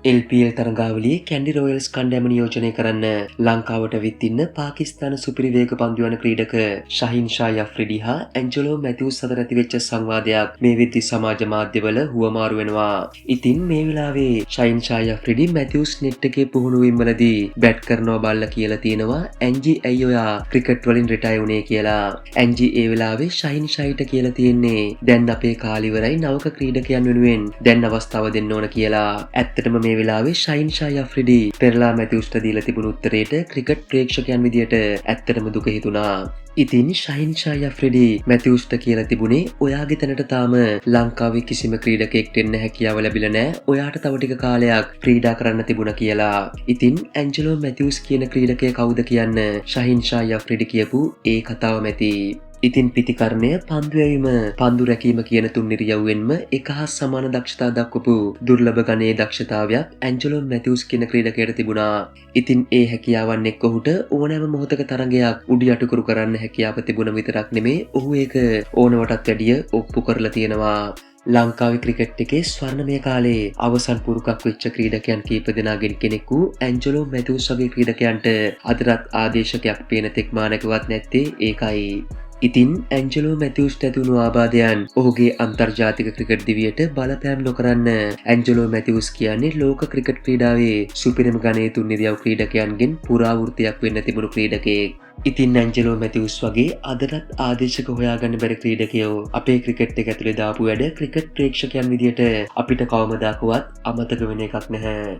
LPL තරගාවලියේ Kandy Royals කණ්ඩෑම නියෝජනය කරන්න ලංකාවට විත් ඉන්න පාකිස්තාන සුපිරි වේග පන්දු යන ක්‍රීඩක ෂහින් ෂා යෆ්රිඩි හා ඇන්ජලෝ මැතිව්ස් අතර ඇතිවෙච්ච සංවාදයක් මේ වෙද්දි සමාජ මාධ්‍යවල හුවමාරු වෙනවා. ඉතින් මේ වෙලාවේ ෂහින් ෂා යෆ්රිඩි මැතිව්ස් නෙට් එකේ පුහුණුවීම් වලදී බැට් කරනවා බල්ලා කියලා තියෙනවා ඇන්ජි ඇයි ඔයා ක්‍රිකට් වලින් රිටයර් වුණේ කියලා. ඇන්ජි ඒ වෙලාවේ ෂහින් ෂයිට කියලා තියෙන්නේ දැන් අපේ කාලේ ඉවරයි නවක ක්‍රීඩකයන් වෙනුවෙන් දැන් අවස්ථාව දෙන්න ඕන කියලා. ඇත්තටම මේ වෙලාවේ ෂයින් ෂා යෆ්රිඩි පෙරලා මැතිව්ස්ට දීලා තිබුණු උත්තරේට ක්‍රිකට් ප්‍රේක්ෂකයන් විදියට ඇත්තටම දුක හිතුණා. ඉතින් ෂහින් ෂා යෆ්රිඩි මැතිව්ස්ට කියලා තිබුණේ ඔයාගේ තැනට තාම ලංකාවේ කිසිම ක්‍රීඩකයෙක්ට එන්න හැකියාව ලැබිලා නැහැ. ඔයාට තව ටික කාලයක් ක්‍රීඩා කරන්න තිබුණා කියලා. ඉතින් ඇන්ජලෝ මැතිව්ස් කියන ක්‍රීඩකයා කවුද කියන්න ෂහින් ෂා යෆ්රිඩි කියපු ඒ කතාව මැති. ඉතින් පිතිකරණය පන්දුවැවීම පන්දු රැකීම කියන තුන් නිරියව්වෙන්ම එක හා සමාන දක්ෂතා දක්වපු දුර්ලභ ගණයේ දක්ෂතාවයක් ඇන්ජලෝ මැතිව්ස් කියන ක්‍රීඩකයට තිබුණා. ඉතින් ඒ හැකියාවන් එක්ක ඔහුට ඕනෑම මොහොතක තරගයක් උඩු යටිකුරු කරන්න හැකියාව තිබුණ විතරක් නෙමේ ඔහු ඒක ඕනවටත් වැඩිය ඔප්පු කරලා තියෙනවා. ලංකාවේ ක්‍රිකට් එකේ ස්වර්ණමය කාලේ අවසන් පුරුකක් වෙච්ච ක්‍රීඩකයන් කීප දෙනාගෙන් කෙනෙක් වූ ඇන්ජලෝ මැතිව්ස් වගේ ක්‍රීඩකයන්ට අදටත් ආදේශකයක් පේන තෙක් මානකවත් නැත්තේ ඒකයි. ඉතින් ඇන්ජලෝ මැතිව්ස්ට ඇතිවුණු ආබාධයන් ඔහුගේ අන්තර්ජාතික ක්‍රිකට් දිවියට බලපෑම් නොකරන්න ඇන්ජලෝ මැතිව්ස් කියන්නේ ලෝක ක්‍රිකට් ක්‍රීඩාවේ සුපිරිම ගණයේ තුන් නිරියව් ක්‍රීඩකයන්ගෙන් පුරාවෘත්තයක් වෙන්න තිබුණු ක්‍රීඩකයෙක්. ඉතින් ඇන්ජලෝ මැතිව්ස් වගේ අදටත් ආදේශක හොයාගන්න බැරි ක්‍රීඩකයෝ අපේ ක්‍රිකට් එක ඇතුලේ දාපු වැඩ ක්‍රිකට් ප්‍රේක්ෂකයන් විදියට අපිට කවමදාකවත් අමතක වෙන එකක් නැහැ.